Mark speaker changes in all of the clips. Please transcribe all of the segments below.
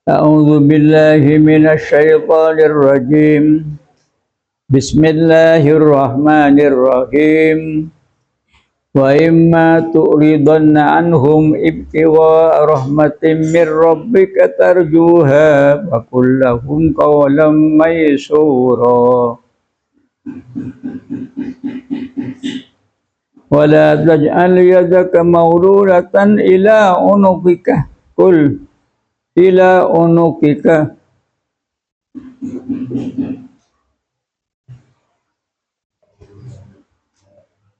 Speaker 1: أعوذ بالله من الشيطان الرجيم بسم الله الرحمن الرحيم وإما تؤرضن عنهم ابتغاء رحمة من ربك ترجوها فقل لهم قولا ميسورا ولا تجعل يدك مغلولة إلى عنقك قل إلى عنقك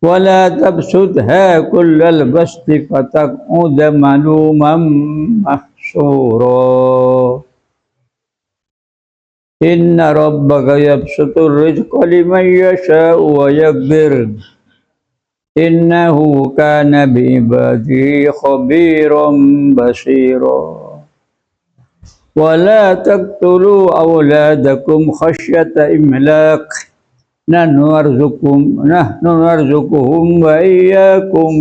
Speaker 1: ولا تبسطها كل البسط فتقعد ملوما محسورا إن ربك يبسط الرزق لمن يشاء ويقدر إنه كان بعباده خبيرا بصيرا ولا تقتلوا أولادكم خشية إملاق نحن نرزقهم وإياكم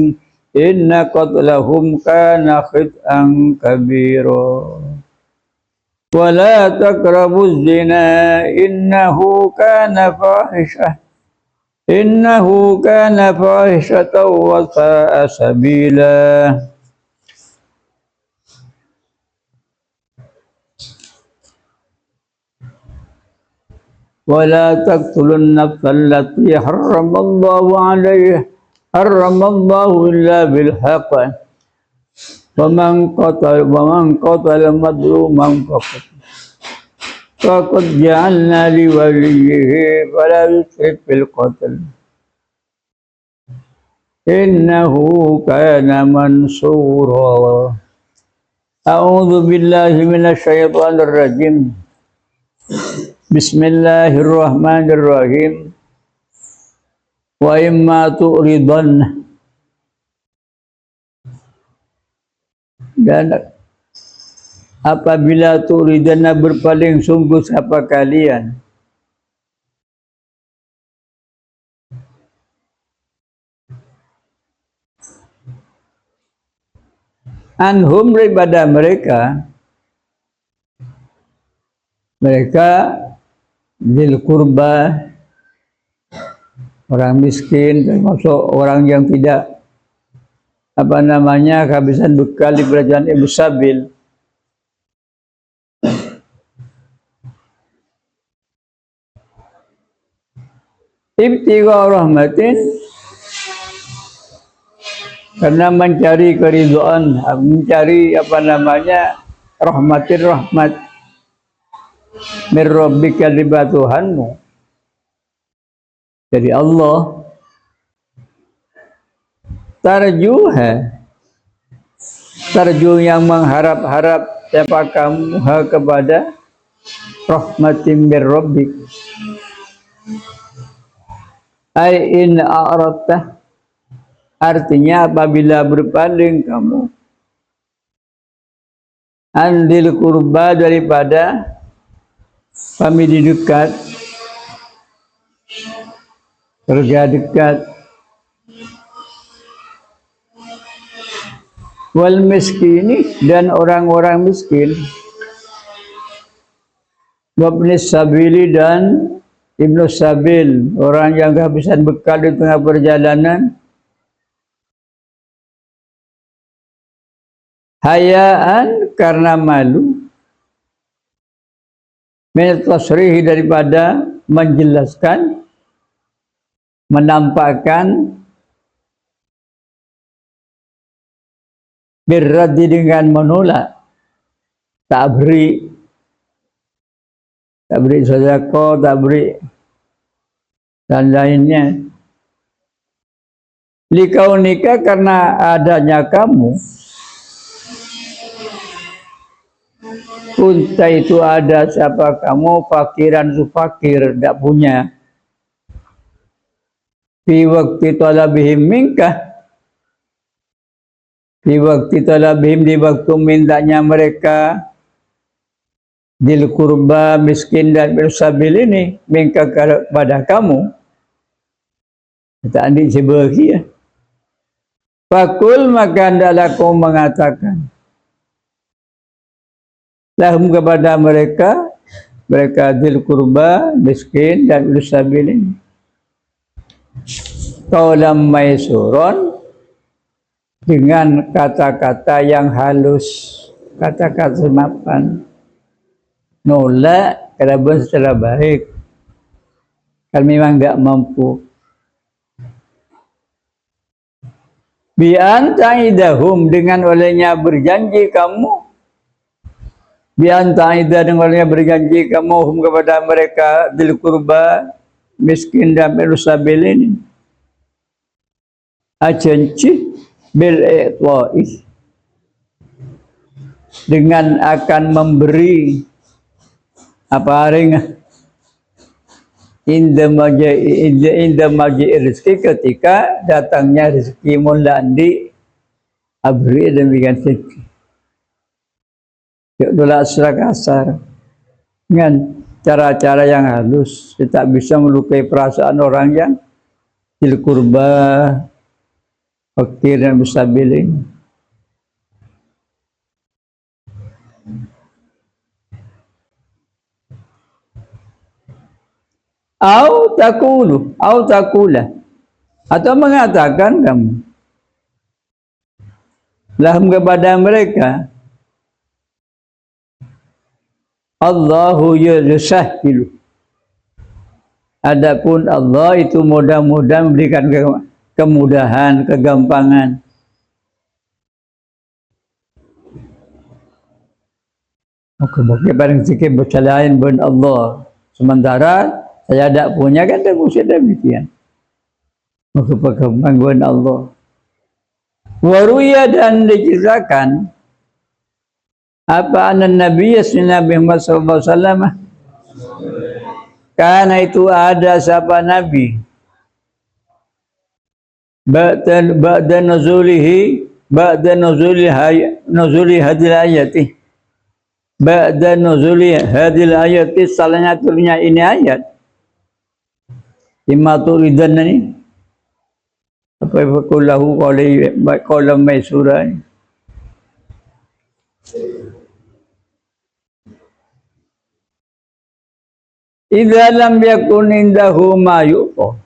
Speaker 1: إن قتلهم كان خطأ كبيرا ولا تقربوا الزنا إنه كان فاحشة وساء سبيلا ولا تقتلوا النفس التي حرم الله إلا بالحق ومن قتل مظلوما فقد جعلنا لوليه فلا يسرف في القتل إنه كان منصورا أعوذ بالله من الشيطان الرجيم بسم الله الرحمن الرحيم وإما تؤرضن dan apabila tu'ridana berpaling sungguh siapa kalian anhum daripada mereka zil kurba, orang miskin, termasuk orang yang tidak kehabisan bekal di kerajaan Ibu Sabil. Ibtigha rahmatin, karena mencari keridhaan, mencari rahmat min rabbika riba Tuhanmu dari Allah. Tarju yang mengharap-harap siapa kamu kepada rahmatin min rabbik, ai in a'radta, artinya apabila berpaling kamu andil kurba daripada famili dekat, keluarga dekat, wal miskini, dan orang-orang miskin, wabnis sabili, dan ibnu sabil, orang yang kehabisan bekal di tengah perjalanan, hayaan, karena malu, min tasrihi, daripada menjelaskan, menampakkan, birradi, dengan menolak, tak beri sedekah, tak beri dan lainnya. Likau nikah, karena adanya kamu, unta itu ada siapa kamu fakiran fakir, tidak punya, fi waktu talabihim minka, di waktu mintanya mereka, dil kurba, miskin dan bersabil ini, minka kepada kamu, kata adik sebagi ya. Fakul, maka hendaklah kau mengatakan, lahum kepada mereka dzil qurba, miskin dan ibnu sabilin. Qaulam maisurun, dengan kata-kata yang halus, kata-kata mapan. Nolak kalau secara baik. Kalau memang enggak mampu. Bi antaidahum, dengan olehnya berjanji kamu. Bi antaidah, dengan olehnya berjanji kamu hum kepada mereka dzil qurba, miskin dan ibnu sabilin. Ajanci bil i'ta'i, dengan akan memberi apa ring inda maji rezeki, ketika datangnya rezeki mulandi abri demikian rezeki. Yuk tolak secara kasar dengan cara-cara yang halus, tidak bisa melukai perasaan orang yang dzil qurba, fakir dan musabilin. Au takula, atau mengatakan kamu lahum kepada mereka, Allahu yusahhilu, adapun Allah itu mudah-mudahan memberikan kemudahan, kegampangan. Oke, barang sikit bercelain ben Allah, sementara saya tidak punya, kan tak usah demikian. Maka pengagungan Allah. Waruya, dan diceritakan apa anan Nabi Muhammad sallallahu alaihi wasallam, karena itu ada siapa Nabi ba'da nuzuli hadil ayati, ba'da nuzuli hadil ayati, salahnya turunnya ini ayat. Imma turidan ni apa fakullahu qaulam maisura. Idza lam yakun indahu ma yuqa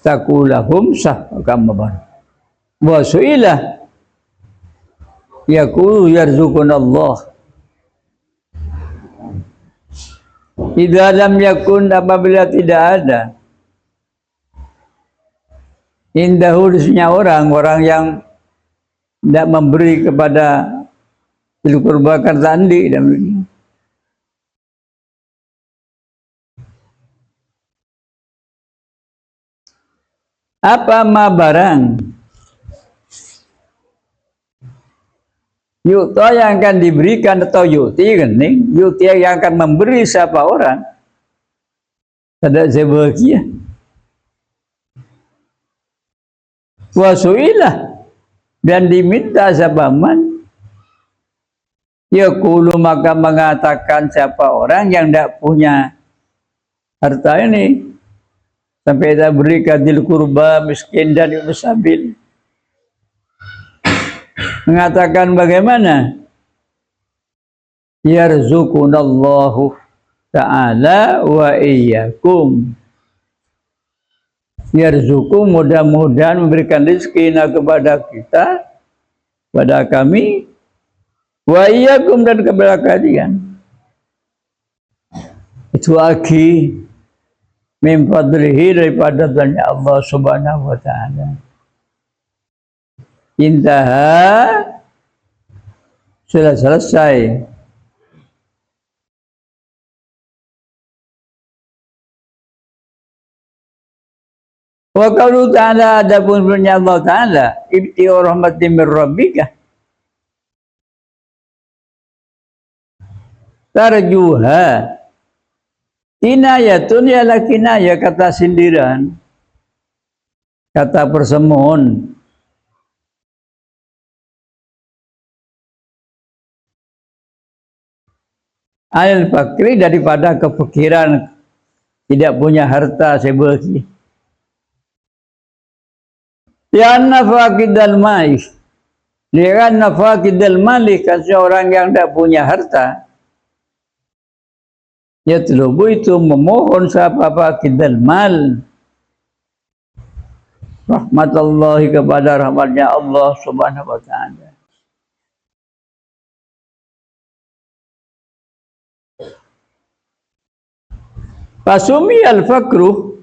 Speaker 1: takulahum sah kamaban wa suila yaqulu yarzuqunallah. Idza lam yakun, apabila tidak ada indahu, disnya orang yang tidak memberi kepada dzil qurba tandi dan apa ma barang yu'ta yang akan diberikan, atau yu'ti gening, yu'ti yang akan memberi siapa orang, tidak sebahagia. Wasu'ilah, dan diminta siapa man, yaqulu, maka mengatakan siapa orang yang tidak punya harta ini, sampai kita berikan dzil qurba, miskin dan ibnu sabil. Mengatakan bagaimana? Yarzuqunallahu ta'ala wa iyyakum. Yarzuqu, mudah-mudahan memberikan rezeki kepada kita, pada kami, wa iyyakum, dan kepada kalian. Itu aki min fadlihi, daripada tanya Allah subhanahu wa ta'ala. Intaha, sudah selesai. Wa qaulu ta'ala, adapun firman Allah Ta'ala, ibti rahmatin min rabbika tarjuha, kinayatun, ialah kinayah, kata sindiran, kata persemohon. Al fakri, daripada kepikiran tidak punya harta sebagi. Ya nafaqidal mais, Lianna faqidal mali, kan seorang yang tidak punya harta, yatlubu itu memohon siapa faqidal mal, rahmatullahi, kepada rahmatnya Allah Subhanahu wa taala. Fasumi al-fakru,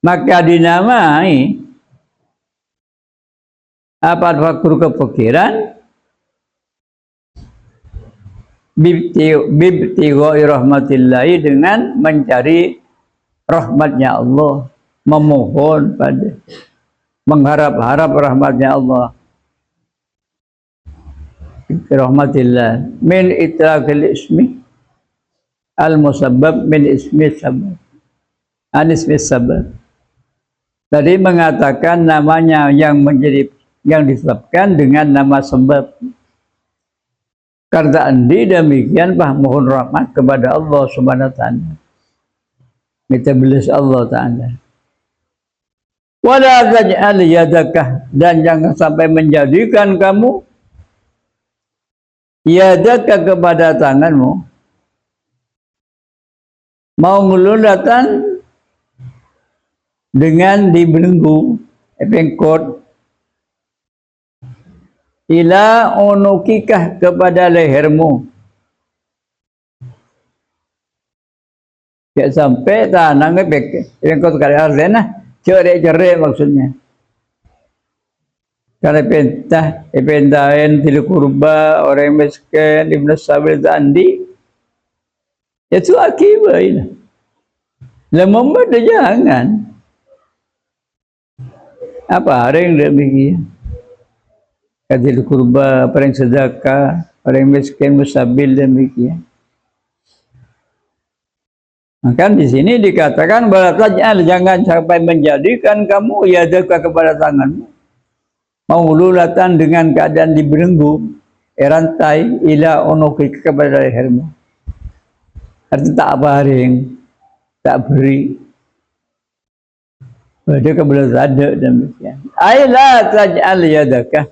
Speaker 1: maka dinamai apa fakru, kepikiran, bibtigha'i rahmatillahi, dengan mencari rahmatnya Allah, memohon pada, mengharap-harap rahmatnya Allah, rahmatillah, min itlaqil ismi al-musabbab min ismi sabab, an ismi sabab. Tadi mengatakan namanya yang menjadi, yang disebabkan dengan nama sebab. Karena andi demikian, bah mohon rahmat kepada Allah Subhanahu wa taala, minta belas Allah taala. Wala taj'al yadaka, dan jangan sampai menjadikan kamu yadaka, kepada tanganmu, mau ngelulatan dengan dibelenggu, pengkot, ila unukikah, kepada lehermu, ya sampai tanangnya pengkot kali artinya cerai maksudnya. Karena pentahin til kurba, orang miskin, ibn sabil tandi, itu akibat. Lemah ada jangan. Apa ada yang demikian? Kadil kurba, orang sedekah, orang miskin, musabil, demikian. Maka di sini dikatakan bahwa jangan sampai menjadikan kamu yadaka, kepada tanganmu, maululatan, dengan keadaan dibelenggu, rantai, ila unuki, kepada lehermu. Artinya tak baring, tak beri. Pada kebelah ada demikian. Aila taj'al yadaka.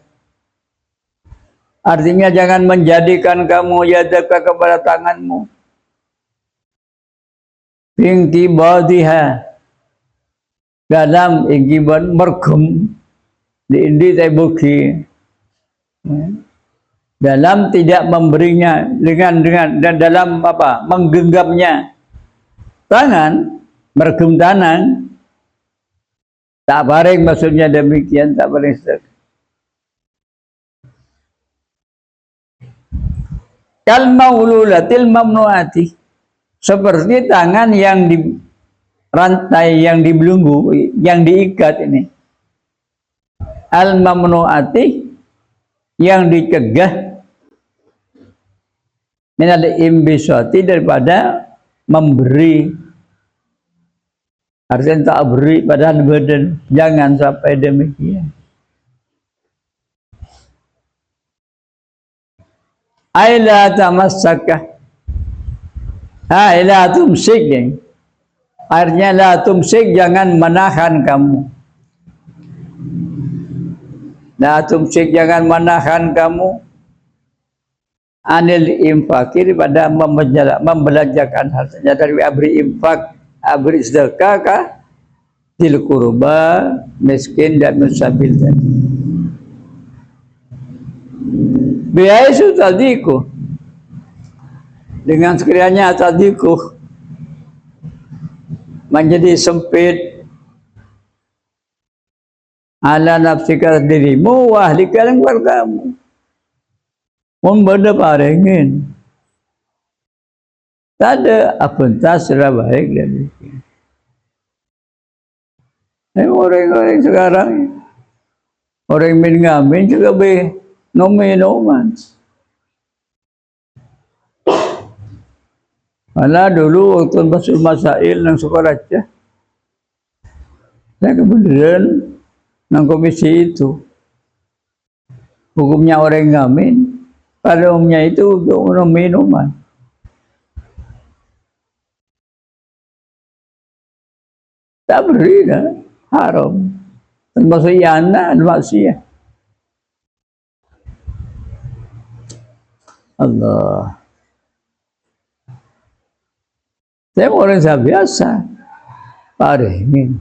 Speaker 1: Artinya jangan menjadikan kamu yadaka, kepada tanganmu, ingkibadiha, dalam ingkibad mergem, diindi tebuki, dalam tidak memberinya, dengan dan dalam apa, menggenggamnya tangan, mergem tangan, tak baring, maksudnya demikian, tak baring. Kal maululatil mamnuati, seperti tangan yang di rantai, yang dibelenggu, yang diikat ini. Al mamnuati, yang dicegah, minal imbisati, daripada memberi. Artinya tak beri pada badan, jangan sampai demikian. Aila tamassaka, la tumsik, artinya la tumsik, jangan menahan kamu, la tumsik, jangan menahan kamu, anil infakir, pada membelanjakan hartanya, dari abri infak, abri sedekah kah, til kurba, miskin, dan musabil tadi. Biaisu tadiku, dengan sekiranya tadiku menjadi sempit, ala nafsika, dirimu, wa ahlika, dan keluargamu, membeda parengin, tak ada apuntas secara baik dan orang-orang sekarang, orang ngamen juga be noman. Malah dulu waktu masuk masail nang sekolah aja, saya kebetulan nang komisi itu, hukumnya orang ngamen, pada umumnya itu untuk minuman. Tak beri dah, haram. Termasuk yana maksiat. Allah. Saya orang biasa. Paringin.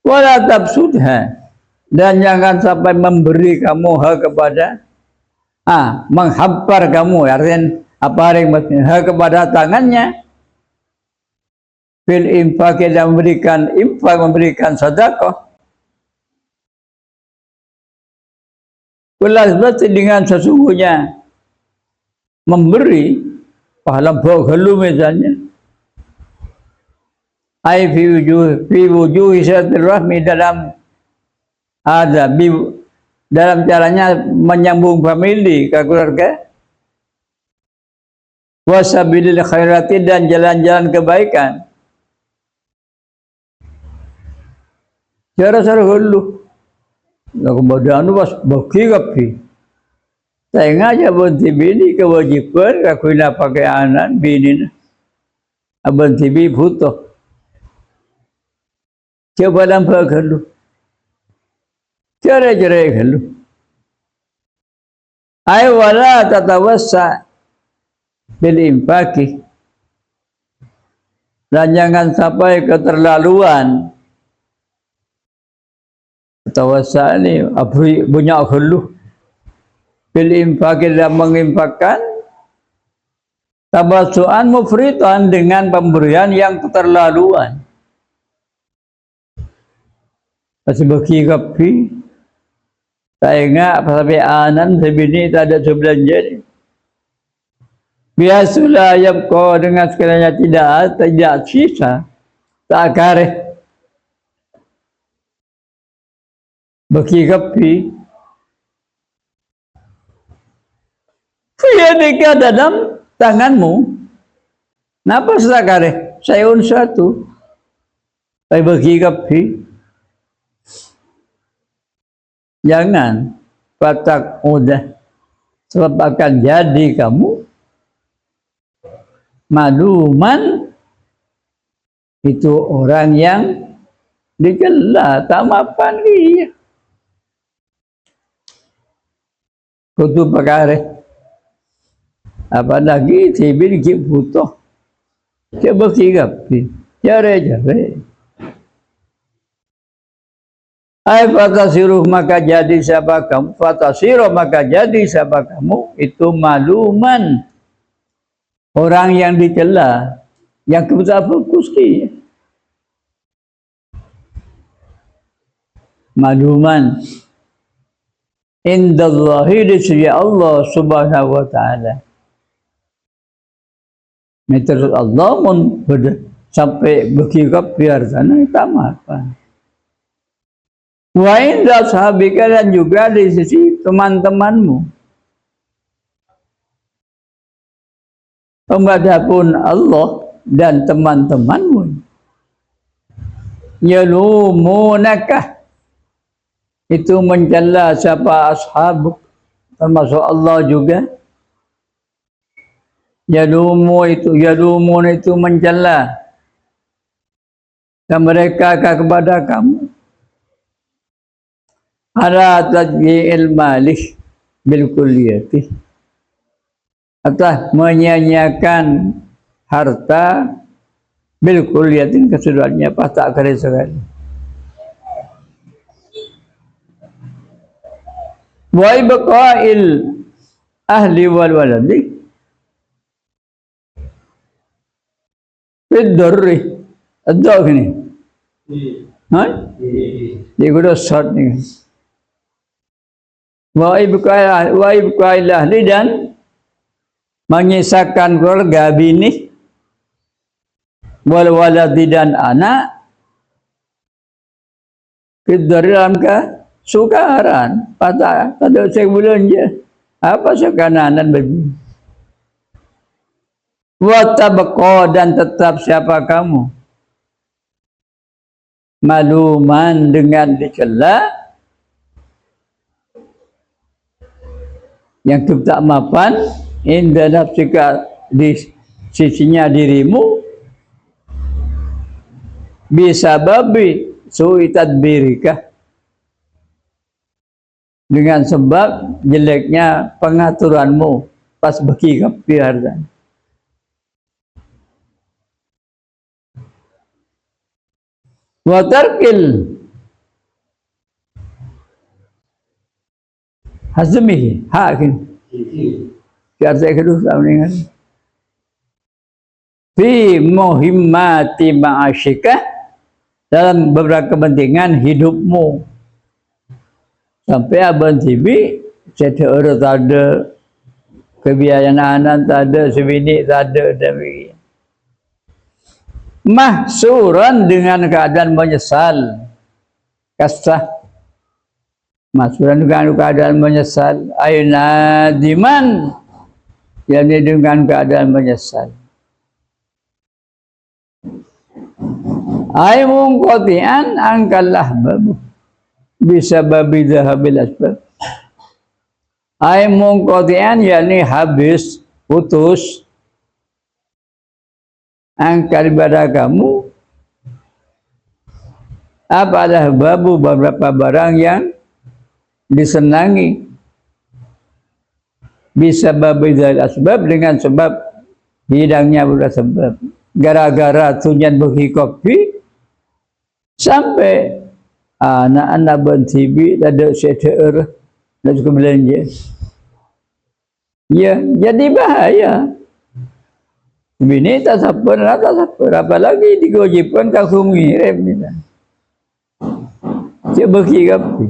Speaker 1: Wala tabsudha, dan jangan sampai memberi kamu hak kepada menghampar kamu, artinya apa yang hak kepada tangannya fil infak, dan memberikan infak, memberikan sedekah. Kulas berarti dengan sesungguhnya memberi pahala bahalu misalnya. Ai fi wujuhi silaturahmi, dalam ada dalam caranya menyambung famili ke keluarga, wasabilil khairati, dan jalan-jalan kebaikan. Cara hulu kemudian pas bagi saya ngajak banti bini kewajiban kakuina pakai anak bini banti bini butuh. Coba nampak hulu, cara-cara hulu. Ay wala tatawassa bil infaki, dan jangan sampai keterlaluan. Tawassa ini banyak hulu bil infaki, dan menginfakkan tabassuan mufritan, dengan pemberian yang keterlaluan. Masih bagi kapi, saya ingat sampai anan sebini tak ada sebelanja ni. Biasalah yang kau dengan sekiranya tidak sisa, tak kareh. Bagi kapi, fiadika dalam tanganmu. Napa sakare? Sayun satu. Saya bagi kapi. Jangan patak mudah, sebab akan jadi kamu maluman, itu orang yang dicela, tak mapan dia. Kutu perkara apa lagi tibir ki butuh coba kigapi jare ai fatasiruh, maka jadi siapa kamu, fatasiruh, maka jadi siapa kamu, itu maluman, orang yang dicela, yang kita fokus ki maluman indallahi, di sisi Allah subhanahu wa ta'ala. Menurut Allah mun sampai berkikap biar sana tak apa. Wa inda sahabika, dan juga di sisi teman-temanmu. Adapun Allah dan teman-temanmu, yalumunaka, itu mencela siapa ashab, termasuk Allah juga. Yalumun itu mencela dan mereka kepada kamu ala tadyi'il malih bil kulliyati, atas menyia-nyiakan harta bil kulliyati, keseluruhannya tak kare sekali. Wa ibqa'il ahli wal waladi bidurri, ada gini. Dia kuda short ni. Wa ibqa'il ahli, dan menyisakan keluarga bini wal waladi, dan anak bidurri, dalam kesukaran. Pada saya bulan je apa sekananan babi. Wa tabqa, dan tetap siapa kamu maluman, dengan dicela, yang tak mapan inda nafsika, di sisinya dirimu, bisa babi, su'i tadbirika, dengan sebab jeleknya pengaturanmu pas bagi kapi harta. Wa tarkil hazmihi hakin harta kedua sama dengan fi muhimmati ma'asyika, dalam beberapa kepentingan hidupmu. Sampai abang tibi saya urut tak ada, kebiayaan anak tak ada, sebini tak ada, dan begini. Mahsuran dengan keadaan menyesal, kasah. Mahsuran dengan keadaan menyesal, aina diman, yakni dengan keadaan menyesal. Ai mungqati'an angkallah babu bisa babi dhahabil asbab. Ai mungqati'an yakni habis, putus, angkal pada kamu apalah babu beberapa barang yang disenangi, bisa babi dhahabil asbab, dengan sebab hidangnya beberapa sebab. Gara-gara tunjan bagi kopi sampai anak-anak bentibi tak ada seter nak suka belanja. Ya, jadi bahaya. Bini tak sabar, apalagi digojibkan kau ngirim ni. Cik bagi kopi.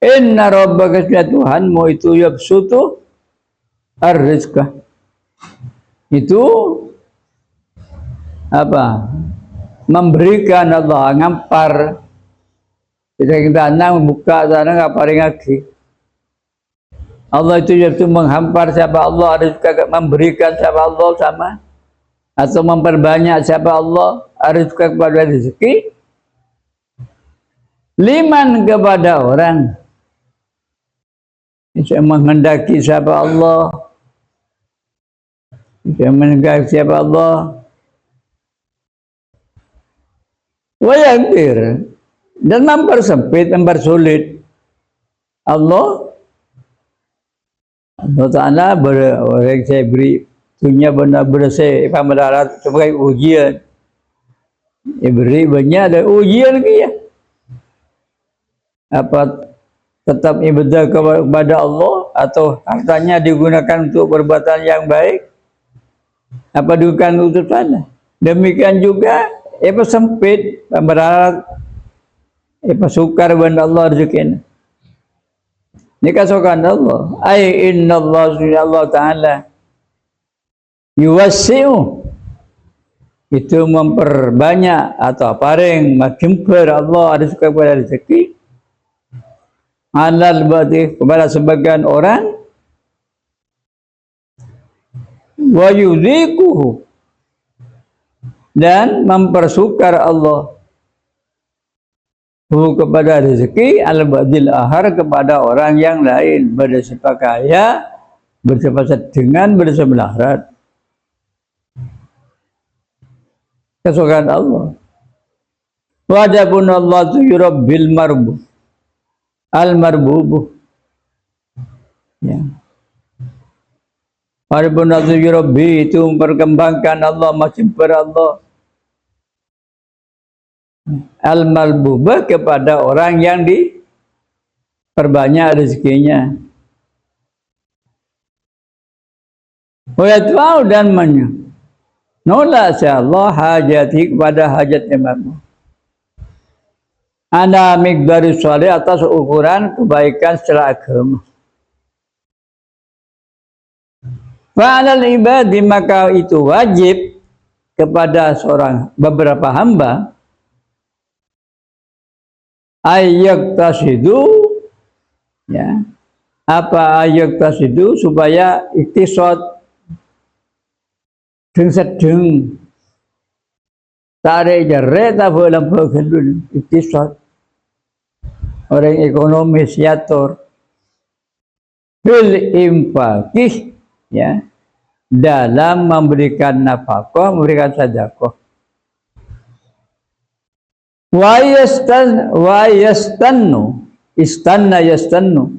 Speaker 1: Inna rabbaka Tuhanmu itu yabsutu ar-rizqa. Itu apa? Memberikan Allah, ngampar. Kita nang buka sana ngaparin lagi. Allah itu yaitu menghampar siapa Allah, ada juga memberikan siapa Allah sama, atau memperbanyak siapa Allah, ada juga kepada rezeki. Liman kepada orang yang menghendaki siapa Allah, yang menghendaki siapa Allah. Wayangkir, dan mempersempit, mempersulit Allah Ta'ala orang saya beri dunia benar bersih pemadarat sebagai ujian. Beri banyak ada ujian lagi ya. Apa tetap ibadah kepada Allah atau hartanya digunakan untuk perbuatan yang baik? Apa digunakan untuk sana? Demikian juga sempit pemadarat, sukar benda Allah rezekinya. Ini kasukan Allah. Ay inna Allah Ta'ala yuwassi'u, itu memperbanyak atau paring majemper Allah ada suka kepada rezeki alal badi kepada sebagian orang, wa yudhikuhu, dan mempersukar Allah kepada rezeki al-badil ahar kepada orang yang lain, bersifat kaya, bersifat dengan bersifat akhirat. Kesukaan Allah. Wajabun Allah tu yurabbil marbu al-marbubu. Ya. Wajabun Allah tu yurabbi, itu memperkembangkan Allah, masih ber Allah al-malbubah kepada orang yang diperbanyak rezekinya. Wayatwa'u, dan menolak Allah hajati kepada hajat imanmu. Ana miqdari sholih, atas ukuran kebaikan secara agama. Fa'alal ibadi, maka itu wajib kepada seorang beberapa hamba ayyak tasidu, ya, apa ayyak tasidu, supaya iktisad sedeng tarik jeret apa dalam bagian iktisad, orang ekonomis yator bil infaqih, ya, dalam memberikan nafkah, memberikan sedekah. wa yastannu, istanna yastannu,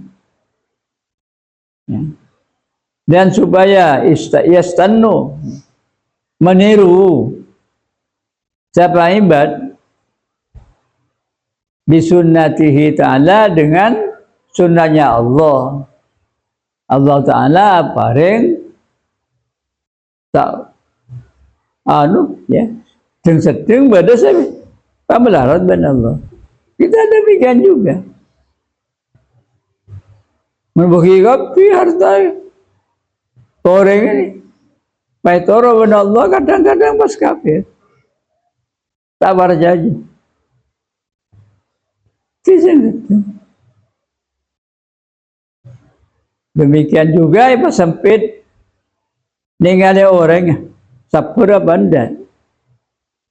Speaker 1: ya. Dan supaya yastannu, meniru siapa ibad bisunnatihi ta'ala, dengan sunnahnya Allah. Allah Ta'ala paring tak ya sedang pada saya pamelarat ben Allah. Kita demikian juga. Membagi kopi harta orang ini. Baik toro ben Allah, kadang-kadang pas kafir. Sabar saja. Demikian juga pas sempit ningali orang sapura banda.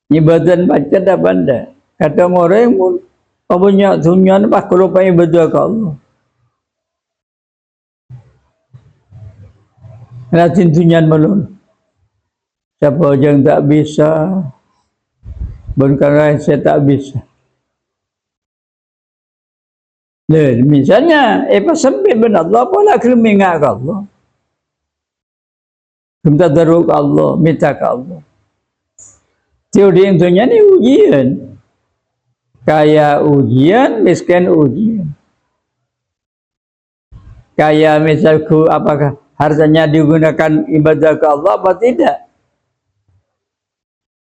Speaker 1: Ibadan baca dah banda. Kata orang pun punya tunyan pak kalau pengen ibadah ke Allah. Latin tunyan malun. Siapa yang tak bisa, bukan saya tak bisa. Dan misalnya, pas sempit benar Allah, apalah kemingat ke Allah. Minta daru ke Allah, minta ke Allah. Teori yang dunia ni ujian. Kaya ujian, miskin ujian. Kaya misalku apakah hartanya digunakan ibadah ke Allah apa tidak?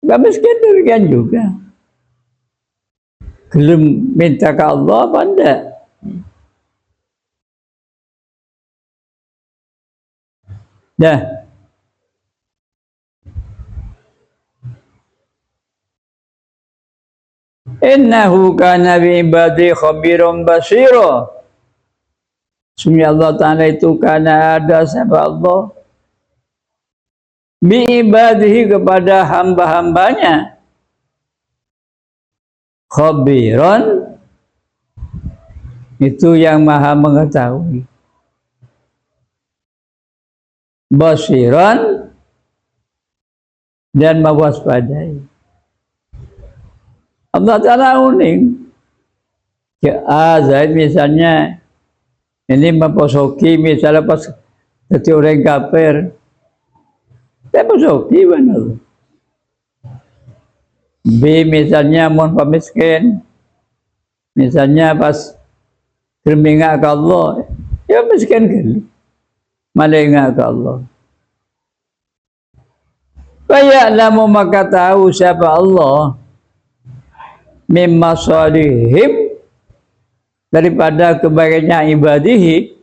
Speaker 1: Gak miskin demikian juga. Belum minta ke Allah apa enggak? Dah. Innahu kana bi ibadi khabirum basira. Sungguh Allah Ta'ala itu karena ada siapa Allah bi ibadihi, kepada hamba-hambanya, khabiron, itu yang maha mengetahui, basiran, dan mewaspadai. Allah Ta'ala unik. Zaid misalnya ini memposoki, misalnya pas jadi orang kafir, saya posoki benar. B misalnya mau miskin, misalnya pas termingat ke Allah, ya miskin kan, malah ingat ke Allah. Faya'lamu, maka tahu siapa Allah, mimma salihim, daripada kebaikannya ibadihi,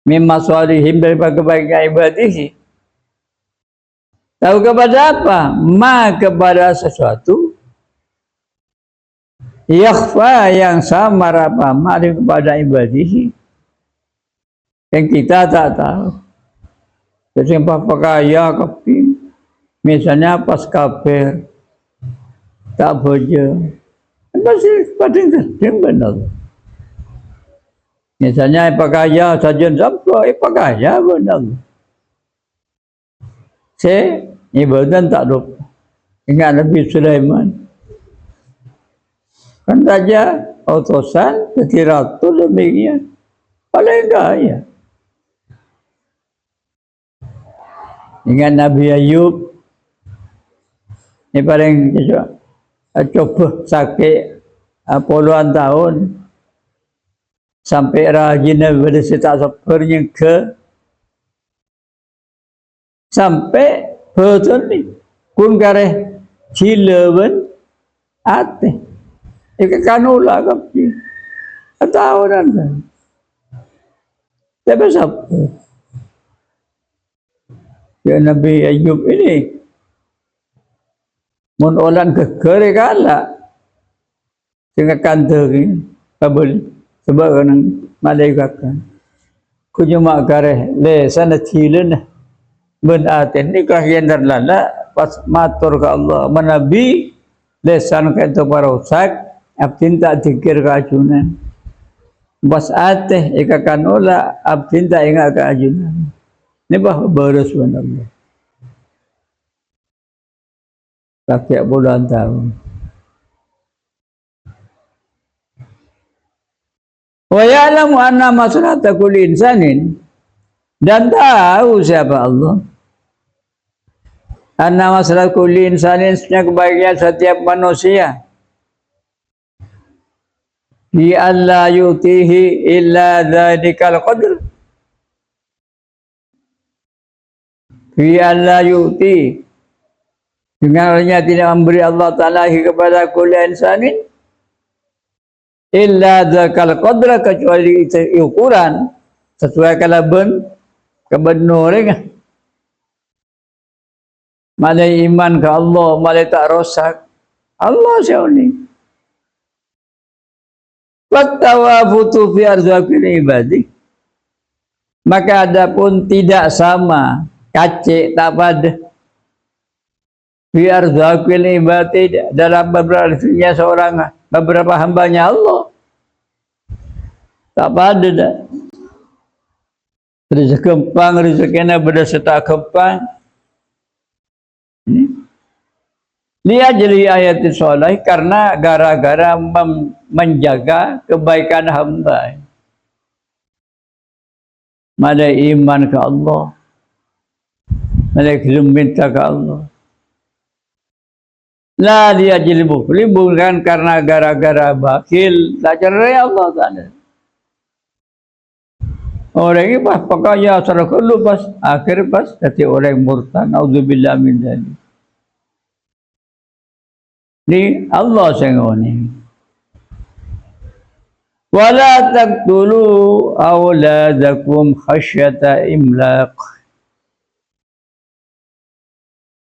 Speaker 1: mimma salihim, daripada kebaikan ibadihi. Tahu kepada apa? Ma, kepada sesuatu yakhfa, yang samar apa ma kepada ibadihi, yang kita tak tahu. Jadi apa kaya kopi, misalnya pas kafir tak bojo, masih paling sedang benar. Misalnya apa kaya sajian sampai apa kaya benar. Saya ibadah tak lupa. Ingat Nabi Sulaiman. Kan saja utusan jadi ratu demikian. Paling kaya. Ingat Nabi Ayub. Ini paling coba sakit puluhan tahun. Sampai rajin pada tak sabarnya ke. Sampai betul ni. Kun kare cilawan ate. Ika kanula kapi. Tahu dah. Tapi siapa? Ya Nabi Ayub ini mun orang kekere kala sehingga kantor ini kabel sebab orang malaikat kan ku cuma kare le sana cilen ben aten ni kahian darlala pas matur ke Allah menabi lesan ke itu para usak abdin tak dikir keajunan pas ateh ikakan ola abdin tak ingat keajunan. Ini bah baru sebenarnya. Kakek puluhan tahun. Wa ya'lamu anna maslahata kulli insanin, dan tahu siapa Allah, anna maslahata kulli insanin, kebaikan setiap manusia, bi alla yutihi illa dzalika qadr, bi alla yuti, dengan adanya tidak memberi Allah Ta'ala kepada kulli insanin illa dzakal qadra, kecuali ukuran sesuai kalaben kebenaran. Mana iman ke Allah, mana tak rosak Allah syawni. Wattawafutu fi arzaqil ibadi, maka adapun tidak sama, kacik tak pada fi arzaqil ibadi, dalam beberapa beberapa hambanya Allah, tak pada dah. Rezeki kempang, rezekinya berserta kempang. Lihat jadi ayat soleh, karena gara-gara menjaga kebaikan hamba. Mana iman ke Allah, mana belum minta ke Allah. Lah dia jadi bukan karena gara-gara bakil, tak cerai Allah Ta'ala. Orang ini pas pokoknya asal kelu pas akhir pas jadi orang murtad. Naudzubillah min dzalik. Ni Allah sengoni. Wala taqtulu auladakum khasyata imlaq.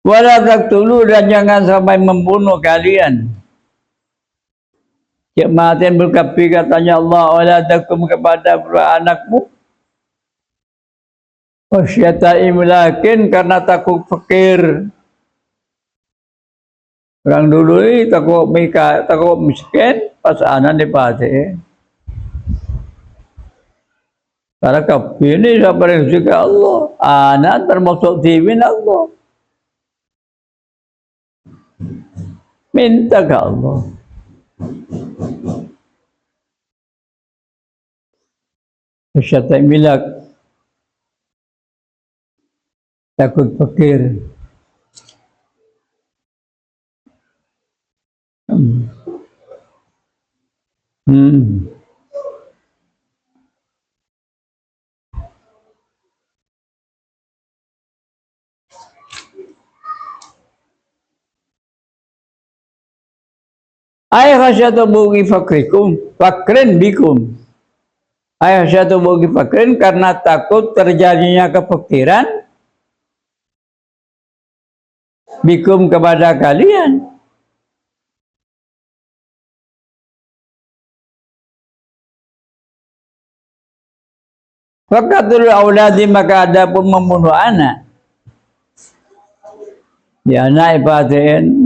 Speaker 1: Wala taqtulu, dan jangan sampai membunuh kalian. Cik Mahathir berkapi katanya Allah, auladakum, kepada anakmu, khasyata imlaqin, karena takut fakir. Orang dulu ini takut miskin, pas anak dipati. Karena kapi ini siapa yang suka Allah, anak termasuk diwin Allah. Minta ke Allah. Khasyata imlaq, takut fakir. Ay khasyatu bugi fakrikum fakrin bikum. Ay khasyatu bugi fakrin, karena takut terjadinya kefakiran bikum, kepada kalian. Faqatul auladi, maka ada pun membunuh anak. Di anak ibatin.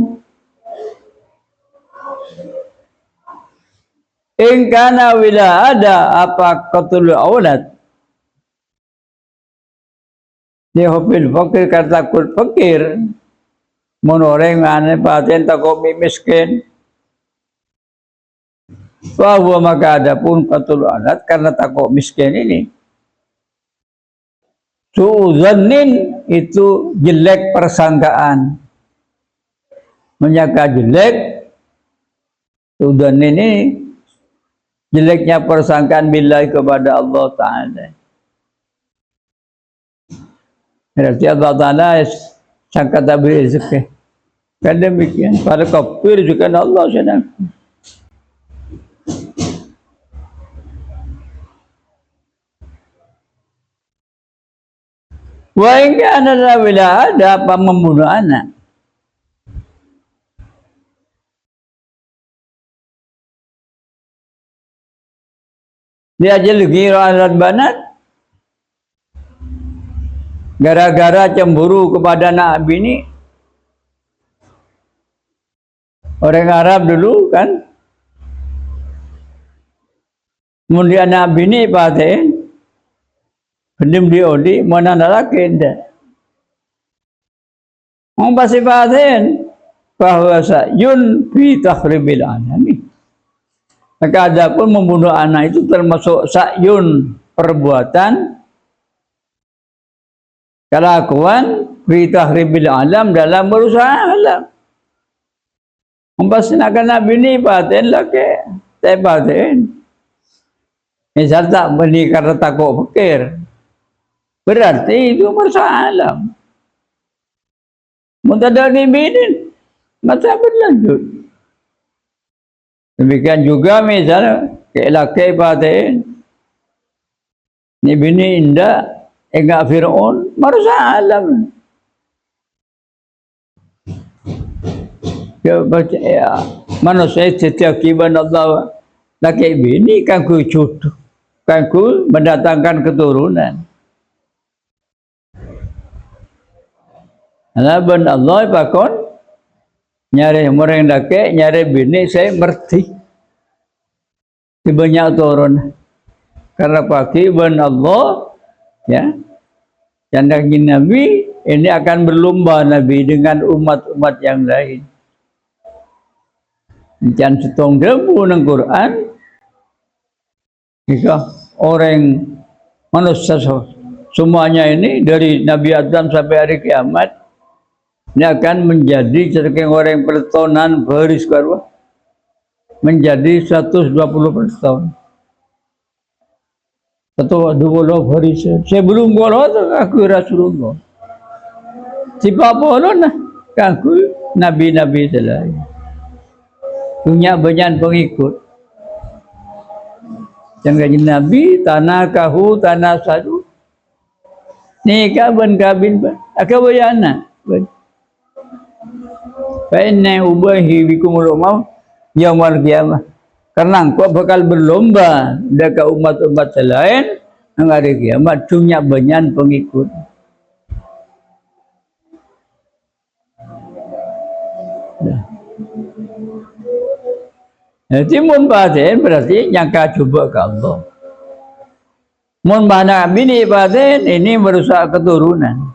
Speaker 1: In kana wila ada apa qatul aulad. Dia hafil fakir, kata takut fakir. Menoreng anak ibatin takut miskin. Bahwa maka ada pun qatul aulad, karena takut miskin ini. Su'udzanin, itu jelek persangkaan, menyangka jelek. Su'udzanin ini jeleknya persangkaan billahi, kepada Allah Ta'ala. Berarti Allah Ta'ala sangka tak beri rezeki. Kan demikian, pada kafir juga Allah sedang. Wah, ini adalah bila ada apa membunuh anak. Dia jadi alat banat, gara-gara cemburu kepada anak bini. Orang Arab dulu kan, kemudian anak bini paten. Pendim diodi, mana lelaki enda. Orang pasti paten bahwa sayun fi takhribil alami. Maka adapun membunuh anak itu termasuk sa'yun, perbuatan, kelakuan fi tahribil alam, dalam merusak alam. Membasnakan Nabi ni batin lah ke tak batin. Misal tak beli karena takut fakir, berarti itu merusak alam. Muntadak ni binin masa berlanjut. Demikian juga misalnya laki batin ni bini indah enggak Fir'aun merusak alam. Ya, manusia setiap kiban Allah laki bini kan ku cutu, kan ku mendatangkan keturunan. Ben Allah pakon nyari orang laki nyari bini saya merti banyak turun karena pagi ben Allah ya yang daging Nabi ini akan berlomba Nabi dengan umat-umat yang lain. Jangan setong debu ng Quran. Jika orang manusia semuanya ini dari Nabi Adam sampai hari kiamat ini akan menjadi sebagai orang pertonan baris karwa menjadi 120 perton. 120 baris. Sebelum golot aku Rasulullah. Siapa bolon aku nabi-nabi selain. Punya banyak pengikut. Jangan Nabi tanah kahu tanah sadu. Nikah ben kabin ben. Akak bayana ben. Fa inna ubahi bikumul umam yaumul qiyamah. Karena engkau bakal berlomba dengan umat-umat selain nang hari kiamat punya banyak pengikut. Jadi mun batin berarti nyangka coba ke Allah. Mun mana bini batin ini merusak keturunan.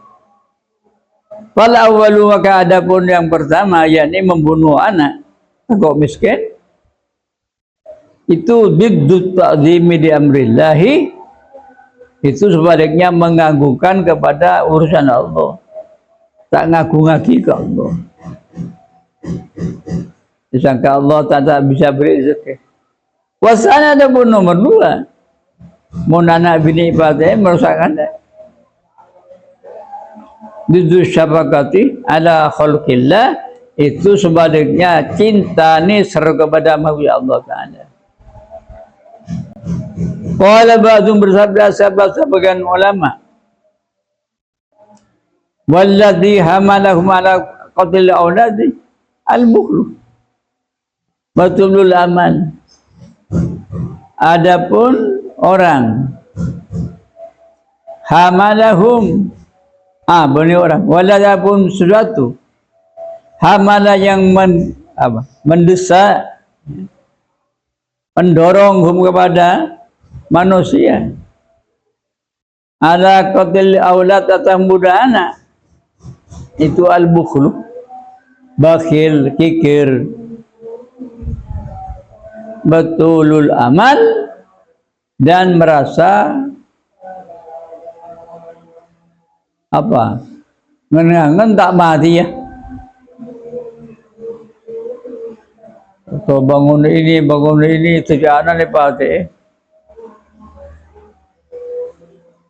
Speaker 1: Fal awwalu maka adapun yang pertama yakni membunuh anak kok miskin itu diddu ta'zimi di amrillahi, itu sebaliknya menganggungkan kepada urusan Allah, tak ngaku-ngaki ke Allah. Disangka Allah tak bisa beri rezeki. Wasana ada pun nomor 2. Mun anak bini ibadah merusakkan. Diddu syafaqati ala khalqillah, itu sebaliknya cinta ni seru kepada makhluk Allah Ta'ala. Qala ba'dhum bersabda sebagian ulama, walladhi hamalahum ala qatil auladi al-bukhlu batulul aman. Adapun orang hamalahum bani orang waladapun sesuatu hamalah yang mendesak mendorong kepada manusia ala qatil aulad atau muda anak itu al-bukhlu, bakhil, kikir, batulul amal, dan merasa mengangan tak mati ya. Atau bangun ini sejana lepate.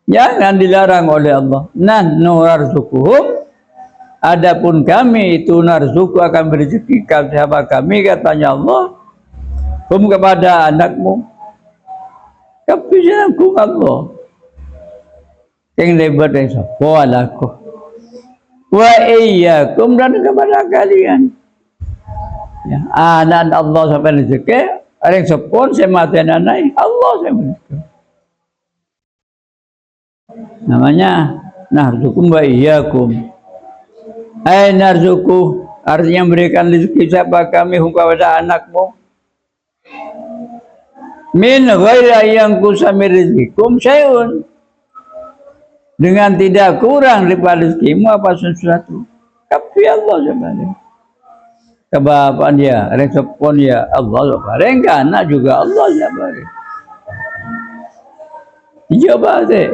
Speaker 1: Jangan dilarang oleh Allah. Nahnu narzuquhum, adapun kami itu narzuku akan berezeki siapa kami, katanya Allah, kepada anakmu. Tapi aku Allah yang lebat yang sapa laku wa iyyakum, dan kepada kalian ya, anak Allah sampai rezeki yang sepon sematen anak Allah sampai namanya narzukum wa iyyakum. Narzuku artinya memberikan rezeki siapa kami kepada anakmu min ghairi yang kusamir rizqikum syai'un, dengan tidak kurang daripada rezekimu apa sesuatu. Tapi Allah sebenarnya Kebapan dia, respon dia Allah bareng anak juga Allah ya bareng. Coba deh.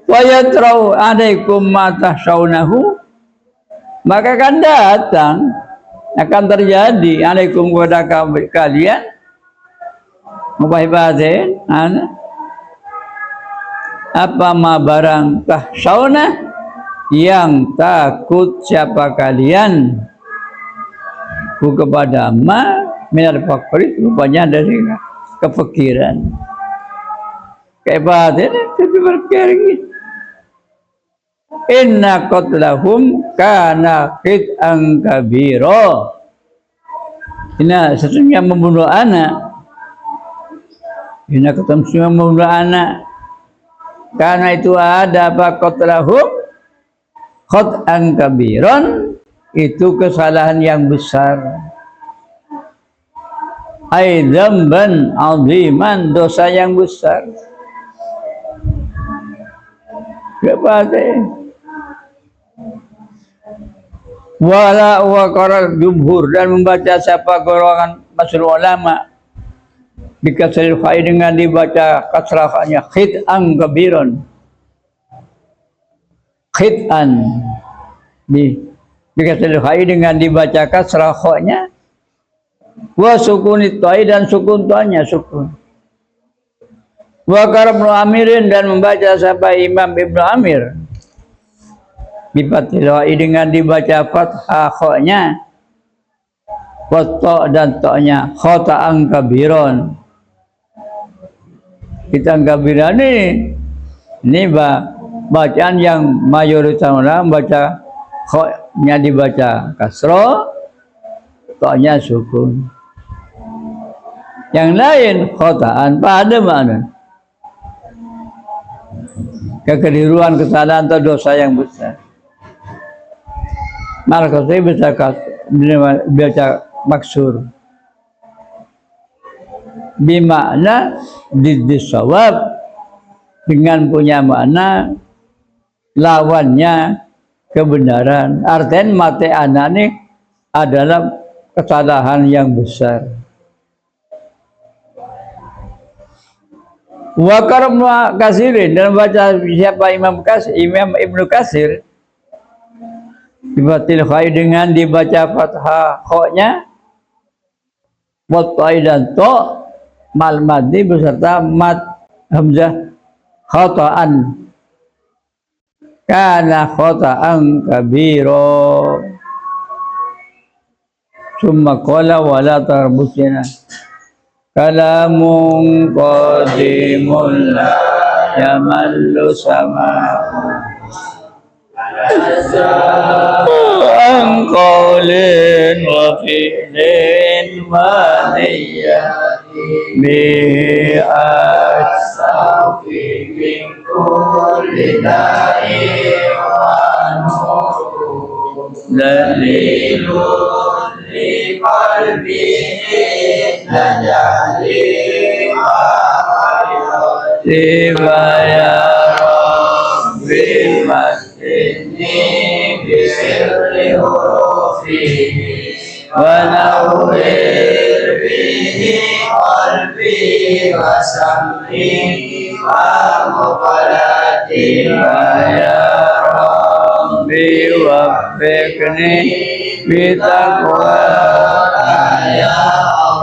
Speaker 1: Wa yatrau alaikum ma tahsaunahu, maka akan datang, akan terjadi alaikum kepada kalian mubahibatin apa ma barang tahsauna yang takut siapa kalian ku kepada ma minar fakir, rupanya dari kefikiran kebatin itu berkering. Inna qatlahum kana qit'an kabira, ini sesungguhnya membunuh anak. Inna qatlahum membunuh anak, karena itu ada apa qatlahum qit'an kabiron, itu kesalahan yang besar. Ai dzamban aziman, dosa yang besar. Kepada wala wa qarar jumhur, dan membaca siapa golongan masyhur ulama bikasril fa'i dengan dibaca kasrahnya khit'an kabiron, khit'an bikasril fa'i dengan dibaca kasrahnya wa sukunit ta'i, dan sukun ta'nya sukun. Wa qarabnu amirin, dan membaca siapa Imam Ibnu Amir bifathil dengan dibaca fathah kha-nya wa ta' dan ta-nya khata'an kabiron. Kita kabiran ini bacaan yang mayoritas orang baca kha-nya dibaca kasra, ta-nya sukun. Yang lain khata'an, pada mana kekeliruan, kesalahan atau dosa yang besar. Maka saya baca maksur bimakna didisawab, dengan punya makna lawannya kebenaran. Artinya mati anak ini adalah kesalahan yang besar. Wa qarabnu kasirin, dan baca siapa Imam Ibnu Katsir bifathil kha'i dengan dibaca fathah kha-nya wa ta'i dan ta mal madhi beserta mad hamzah khata'an, kana khata'an kabira. Summa qala wala tarbusina kalamun qadimun la yamallu sama'u an qawlin wa fi'lin wa niyyatin bi asafi min kulli da'in wa nurun dalilun li qalbihi najali ya rabbil masjidni bisirri hurufihi wa nawwir bihi qalbi wa sam'i wa muqallati ya rabbi waffiqni bitaqwa ya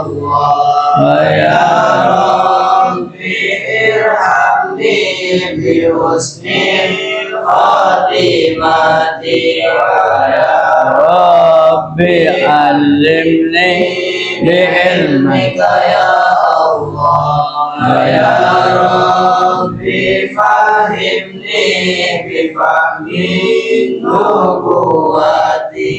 Speaker 1: Allah ya rabbi irhamni bi husnil khatimati ya rabbi allimni bi ilmika ya Allah ya rabbi fahimni bi fahmi nubuwati